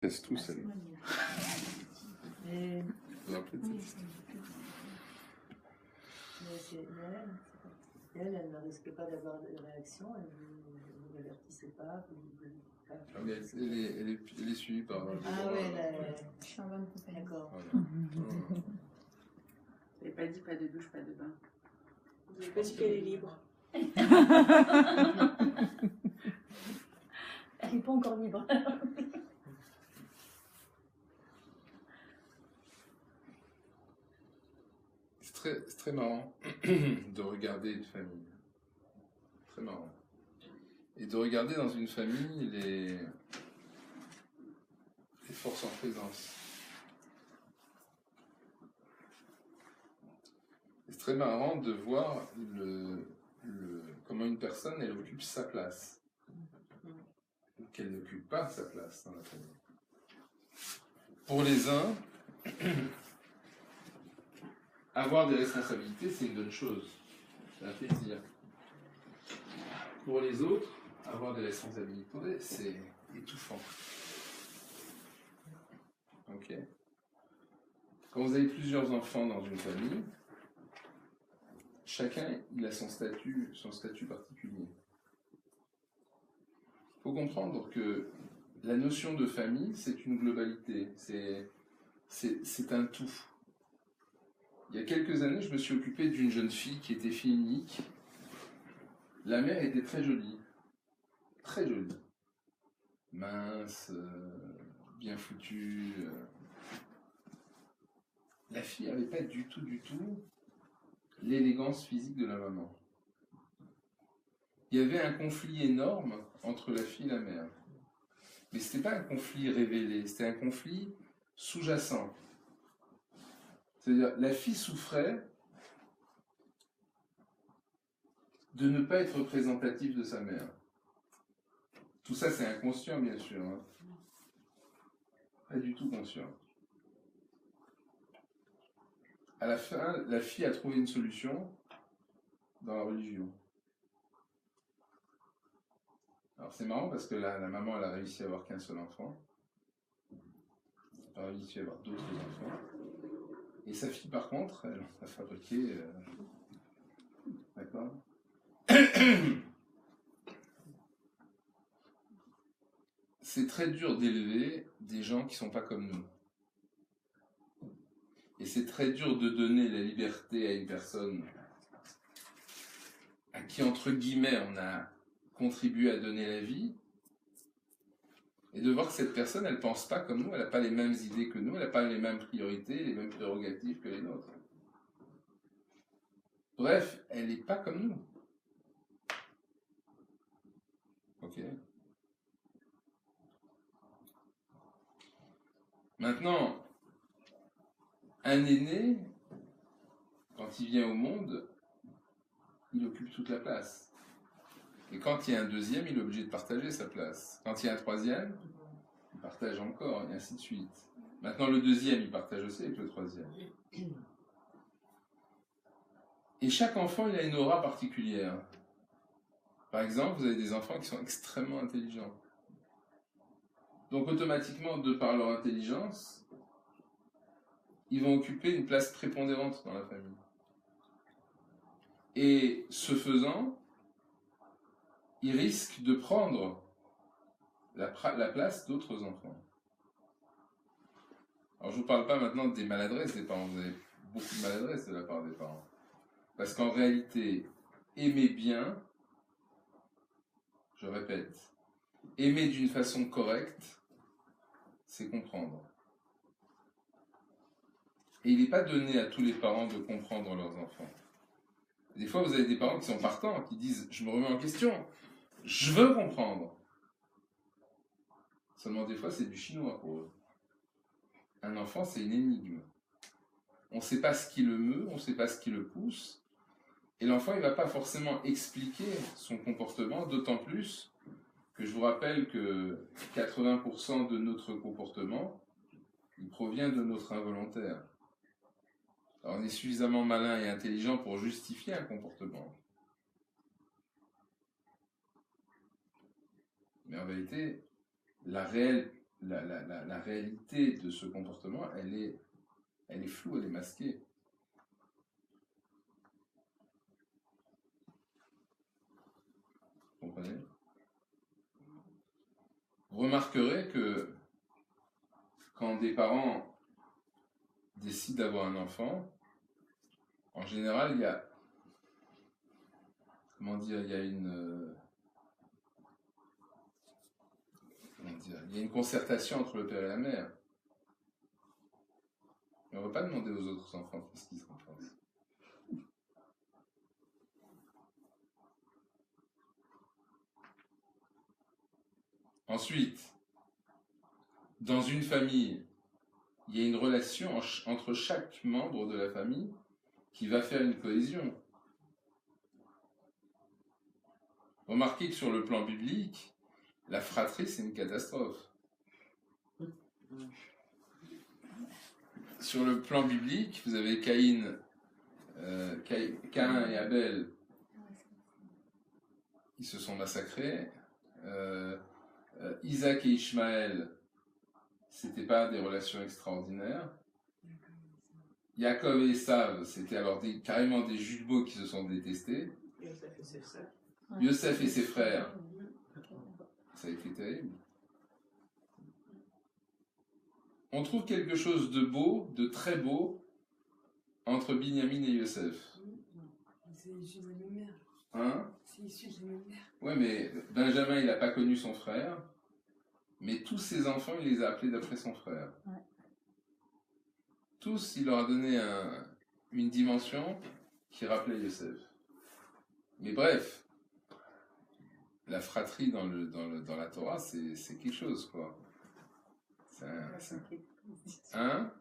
Laisse tout seul. Mais Vous rappelez de oui, cette histoire. elle ne risque pas d'avoir de réaction, elle ne vous avertissez pas. Ah, mais elle est suivie par. Ah ouais, Je suis en bonne compagnie. d'accord. Voilà. Vous n'avez pas dit pas de douche, pas de bain. Vous n'avez pas dit qu'elle est libre. Elle n'est pas encore libre. C'est très marrant de regarder une famille. Très marrant. Et de regarder dans une famille les forces en présence. C'est très marrant de voir comment une personne, elle occupe sa place. Ou qu'elle n'occupe pas sa place dans la famille. Pour les uns, avoir des responsabilités, c'est une bonne chose. C'est un plaisir. Pour les autres, avoir des responsabilités, c'est étouffant. Ok. Quand vous avez plusieurs enfants dans une famille, chacun il a son statut particulier. Il faut comprendre que la notion de famille, c'est une globalité, c'est un tout. Il y a quelques années, je me suis occupé d'une jeune fille qui était fille unique. La mère était très jolie, mince, bien foutue. La fille n'avait pas du tout l'élégance physique de la maman. Il y avait un conflit énorme entre la fille et la mère. Mais ce n'était pas un conflit révélé, c'était un conflit sous-jacent. C'est-à-dire, la fille souffrait de ne pas être représentative de sa mère. Tout ça, c'est inconscient, bien sûr. Hein. Pas du tout conscient. À la fin, la fille a trouvé une solution dans la religion. Alors c'est marrant parce que la maman, elle a réussi à avoir qu'un seul enfant. Elle a réussi à avoir d'autres enfants. Et sa fille, par contre, elle a fabriqué... D'accord. C'est très dur d'élever des gens qui ne sont pas comme nous. Et c'est très dur de donner la liberté à une personne à qui, entre guillemets, on a contribué à donner la vie, et de voir que cette personne, elle ne pense pas comme nous, elle n'a pas les mêmes idées que nous, elle n'a pas les mêmes priorités, les mêmes prérogatives que les nôtres. Bref, elle n'est pas comme nous. Ok. Maintenant, un aîné, quand il vient au monde, il occupe toute la place. Et quand il y a un deuxième, il est obligé de partager sa place. Quand il y a un troisième, il partage encore, et ainsi de suite. Maintenant, le deuxième, il partage aussi avec le troisième. Et chaque enfant, il a une aura particulière. Par exemple, vous avez des enfants qui sont extrêmement intelligents. Donc, automatiquement, de par leur intelligence, ils vont occuper une place prépondérante dans la famille. Et ce faisant, ils risquent de prendre la place d'autres enfants. Alors, je ne vous parle pas maintenant des maladresses des parents. Vous avez beaucoup de maladresses de la part des parents. Parce qu'en réalité, aimer bien, je répète, aimer d'une façon correcte, c'est comprendre. Et il n'est pas donné à tous les parents de comprendre leurs enfants. Des fois, vous avez des parents qui sont partants, qui disent « je me remets en question, je veux comprendre ». Seulement des fois, c'est du chinois pour eux. Un enfant, c'est une énigme. On ne sait pas ce qui le meut, on ne sait pas ce qui le pousse. Et l'enfant, il ne va pas forcément expliquer son comportement, d'autant plus que je vous rappelle que 80% de notre comportement, il provient de notre involontaire. Alors, on est suffisamment malin et intelligent pour justifier un comportement. Mais en vérité, la réelle la réalité de ce comportement, elle est floue, elle est masquée. Vous comprenez? Vous remarquerez que quand des parents décident d'avoir un enfant, en général, il y a, comment dire, il y a une concertation entre le père et la mère. Mais on ne va pas demander aux autres enfants qu'est-ce qu'ils en pensent. Ensuite, dans une famille, il y a une relation entre chaque membre de la famille qui va faire une cohésion. Remarquez que sur le plan biblique, la fratrie, c'est une catastrophe. Sur le plan biblique, vous avez Caïn et Abel qui se sont massacrés. Isaac et Ishmaël, c'était pas des relations extraordinaires. Jacob et Esav, c'était alors carrément des jumeaux qui se sont détestés. Yosef et ses frères, ça a été terrible. On trouve quelque chose de beau, de très beau, entre Binyamin et Yosef. C'est issu de la même mère. Hein? C'est issu de la même mère. Ouais, mais Benjamin, il n'a pas connu son frère, mais tous ses enfants, il les a appelés d'après son frère. Ouais. Tous, il leur a donné une dimension qui rappelait Yosef. Mais bref, la fratrie dans la Torah, c'est quelque chose, quoi. Hein?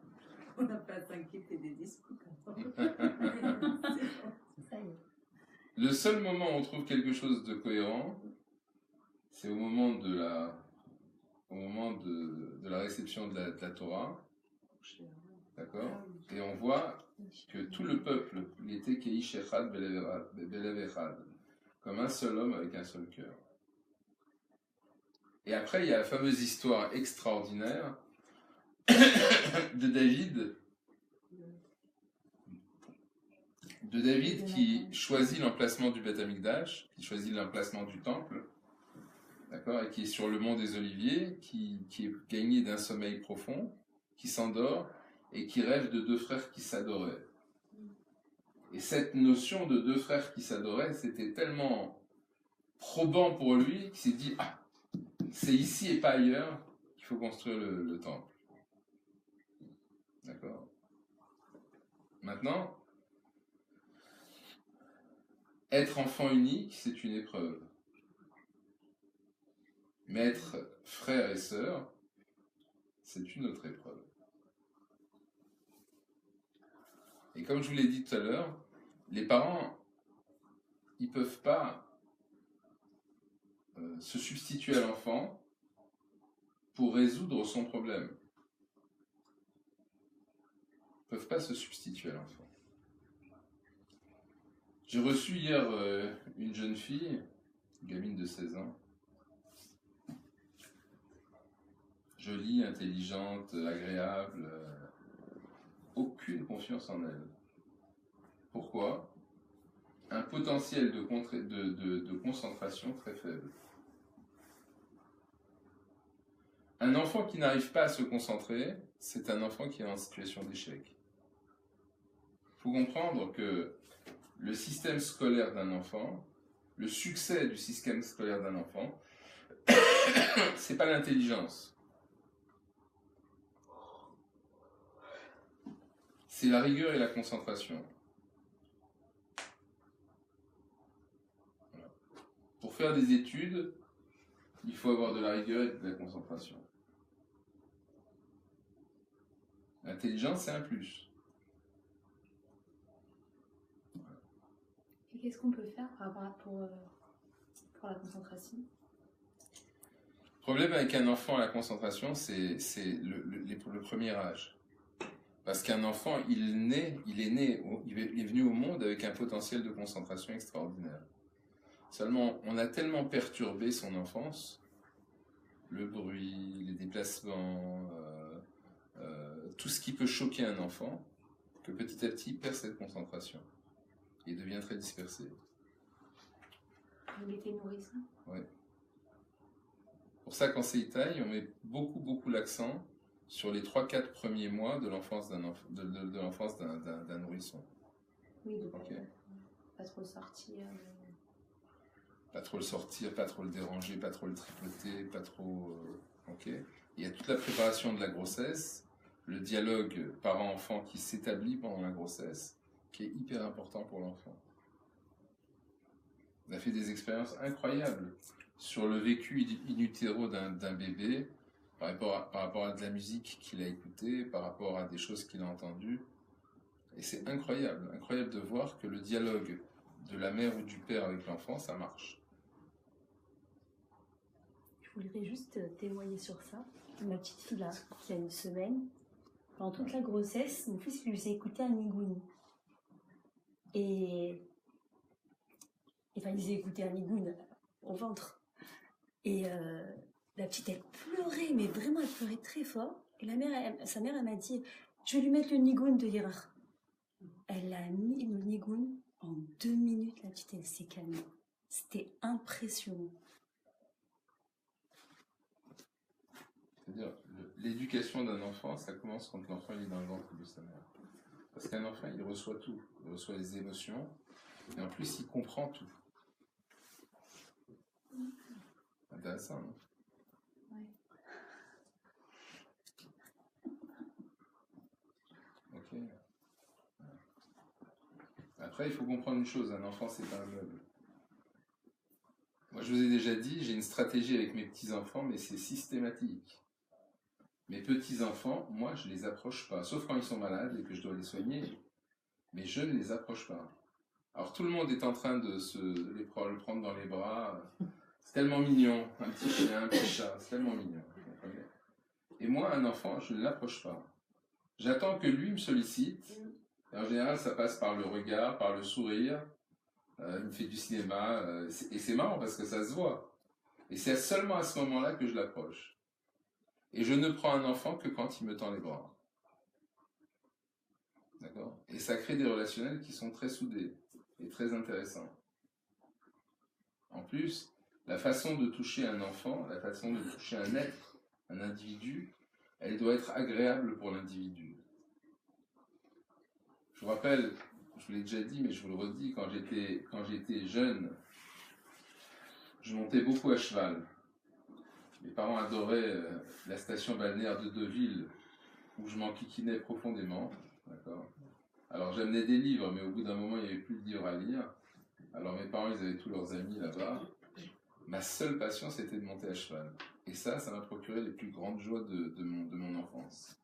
On n'a pas à s'inquiéter des disputes. Ça y est. Le seul moment où on trouve quelque chose de cohérent, c'est au moment de la réception de la Torah. D'accord? Et on voit que tout le peuple était Keish Echad Belev Echad, comme un seul homme avec un seul cœur. Et après, il y a la fameuse histoire extraordinaire de David qui choisit l'emplacement du Beth Amikdash, qui choisit l'emplacement du temple, d'accord, et qui est sur le mont des Oliviers, qui est gagné d'un sommeil profond, qui s'endort et qui rêve de deux frères qui s'adoraient. Et cette notion de deux frères qui s'adoraient, c'était tellement probant pour lui qu'il s'est dit « Ah, c'est ici et pas ailleurs qu'il faut construire le temple. » D'accord? Maintenant, être enfant unique, c'est une épreuve. Mais être frère et sœur, c'est une autre épreuve. Et comme je vous l'ai dit tout à l'heure, les parents, ils ne peuvent pas se substituer à l'enfant pour résoudre son problème. Ils ne peuvent pas se substituer à l'enfant. J'ai reçu hier une jeune fille, une gamine de 16 ans, jolie, intelligente, agréable, aucune confiance en elle. Pourquoi? Un potentiel de concentration très faible. Un enfant qui n'arrive pas à se concentrer, c'est un enfant qui est en situation d'échec. Il faut comprendre que le système scolaire d'un enfant, le succès du système scolaire d'un enfant, c'est pas l'intelligence. C'est la rigueur et la concentration. Voilà. Pour faire des études, il faut avoir de la rigueur et de la concentration. L'intelligence, c'est un plus. Et qu'est-ce qu'on peut faire pour la concentration? Le problème avec un enfant à la concentration, c'est le premier âge. Parce qu'un enfant, il est venu au monde avec un potentiel de concentration extraordinaire. Seulement, on a tellement perturbé son enfance, le bruit, les déplacements, tout ce qui peut choquer un enfant, que petit à petit il perd cette concentration et devient très dispersé. L'effet nourrisson. Ouais. Pour ça, quand c'est Itaï, on met beaucoup l'accent sur les 3-4 premiers mois de l'enfance d'un nourrisson. Oui, de Ok. pas trop le sortir. Pas trop le sortir, pas trop le déranger, pas trop le tripoter, pas trop... ok. Il y a toute la préparation de la grossesse, le dialogue parent-enfant qui s'établit pendant la grossesse, qui est hyper important pour l'enfant. On a fait des expériences incroyables sur le vécu in utero d'un bébé, par rapport à de la musique qu'il a écoutée, par rapport à des choses qu'il a entendues. Et c'est incroyable de voir que le dialogue de la mère ou du père avec l'enfant, ça marche. Je voudrais juste témoigner sur ça. Ma petite fille, là, qui a une semaine, pendant toute la grossesse, mon fils lui faisait écouter un nigoun. Enfin, il faisait écouter un nigoun au ventre. Et la petite, elle pleurait, mais vraiment, elle pleurait très fort. Et sa mère, elle m'a dit, je vais lui mettre le nigoun de Gérard. Elle a mis le nigoun en 2 minutes, la petite, elle s'est calmée. C'était impressionnant. C'est-à-dire, l'éducation d'un enfant, ça commence quand l'enfant est dans le ventre de sa mère. Parce qu'un enfant, il reçoit tout. Il reçoit les émotions, et en plus, il comprend tout. Intéressant, non? Ouais. Ok. Après, il faut comprendre une chose, un enfant, c'est pas un meuble. Moi, je vous ai déjà dit, j'ai une stratégie avec mes petits-enfants, mais c'est systématique. Mes petits-enfants, moi, je les approche pas, sauf quand ils sont malades et que je dois les soigner, mais je ne les approche pas. Alors, tout le monde est en train de le prendre dans les bras. C'est tellement mignon, un petit chien, un petit chat, c'est tellement mignon. Et moi, un enfant, je ne l'approche pas. J'attends que lui me sollicite. Et en général, ça passe par le regard, par le sourire. Il me fait du cinéma. Et c'est marrant parce que ça se voit. Et c'est seulement à ce moment-là que je l'approche. Et je ne prends un enfant que quand il me tend les bras. D'accord? Et ça crée des relationnels qui sont très soudés et très intéressants. En plus, la façon de toucher un enfant, la façon de toucher un être, un individu, elle doit être agréable pour l'individu. Je vous rappelle, je vous l'ai déjà dit, mais je vous le redis, quand j'étais jeune, je montais beaucoup à cheval. Mes parents adoraient la station balnéaire de Deauville, où je m'enquiquinais profondément. D'accord. Alors j'amenais des livres, mais au bout d'un moment, il n'y avait plus de livres à lire. Alors mes parents, ils avaient tous leurs amis là-bas. Ma seule passion, c'était de monter à cheval. Et ça m'a procuré les plus grandes joies de mon enfance.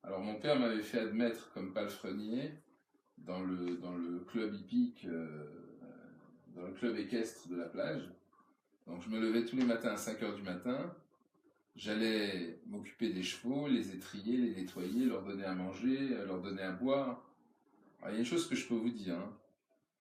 Alors mon père m'avait fait admettre comme palefrenier dans le club hippique, dans le club équestre de la plage. Donc je me levais tous les matins à 5h du matin. J'allais m'occuper des chevaux, les étrier, les nettoyer, leur donner à manger, leur donner à boire. Alors, il y a une chose que je peux vous dire, hein.